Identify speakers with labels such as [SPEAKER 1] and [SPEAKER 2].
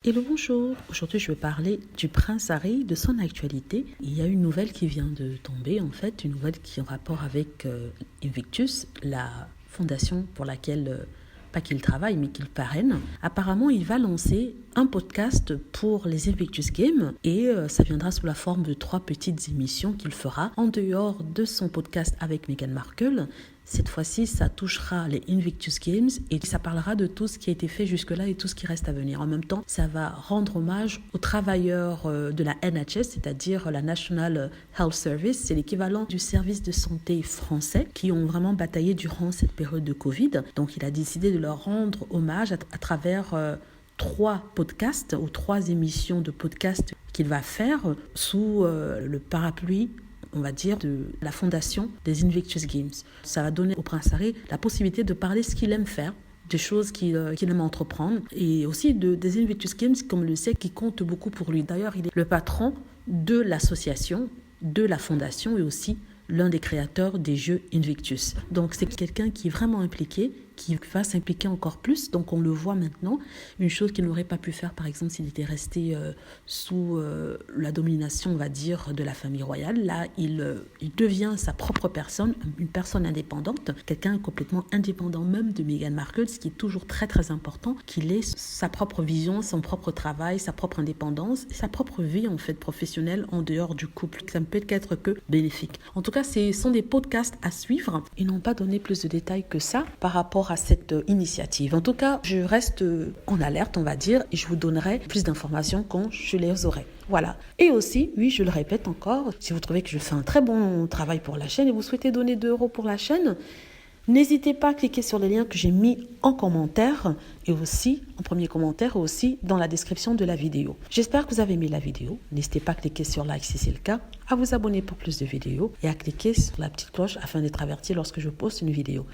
[SPEAKER 1] Hello, bonjour. Aujourd'hui, je vais parler du prince Harry, de son actualité. Il y a une nouvelle qui vient de tomber, en fait, une nouvelle qui est en rapport avec Invictus, la fondation pour laquelle, pas qu'il travaille, mais qu'il parraine. Apparemment, il va lancer un podcast pour les Invictus Games et ça viendra sous la forme de 3 petites émissions qu'il fera en dehors de son podcast avec Meghan Markle. Cette fois-ci, ça touchera les Invictus Games et ça parlera de tout ce qui a été fait jusque-là et tout ce qui reste à venir. En même temps, ça va rendre hommage aux travailleurs de la NHS, c'est-à-dire la National Health Service. C'est l'équivalent du service de santé français qui ont vraiment bataillé durant cette période de Covid. Donc, il a décidé de leur rendre hommage à travers 3 podcasts ou 3 émissions de podcasts qu'il va faire sous le parapluie, on va dire, de la fondation des Invictus Games. Ça va donner au prince Harry la possibilité de parler ce qu'il aime faire, des choses qu'il aime entreprendre, et aussi des Invictus Games, comme le sait, qui compte beaucoup pour lui. D'ailleurs, il est le patron de l'association, de la fondation, et aussi l'un des créateurs des jeux Invictus. Donc c'est quelqu'un qui est vraiment impliqué, qui va s'impliquer encore plus. Donc on le voit maintenant, une chose qu'il n'aurait pas pu faire par exemple s'il était resté sous la domination, on va dire, de la famille royale. Là, il devient sa propre personne, une personne indépendante, quelqu'un complètement indépendant même de Meghan Markle, ce qui est toujours très très important, qu'il ait sa propre vision, son propre travail, sa propre indépendance, sa propre vie en fait professionnelle en dehors du couple. Ça ne peut être que bénéfique. En tout cas, ce sont des podcasts à suivre. Ils n'ont pas donné plus de détails que ça par rapport à cette initiative. En tout cas, je reste en alerte, on va dire, et je vous donnerai plus d'informations quand je les aurai. Voilà. Et aussi, oui, je le répète encore, si vous trouvez que je fais un très bon travail pour la chaîne et vous souhaitez donner 2 € pour la chaîne, n'hésitez pas à cliquer sur les liens que j'ai mis en commentaire et aussi en premier commentaire et aussi dans la description de la vidéo. J'espère que vous avez aimé la vidéo. N'hésitez pas à cliquer sur like si c'est le cas, à vous abonner pour plus de vidéos et à cliquer sur la petite cloche afin d'être averti lorsque je poste une vidéo.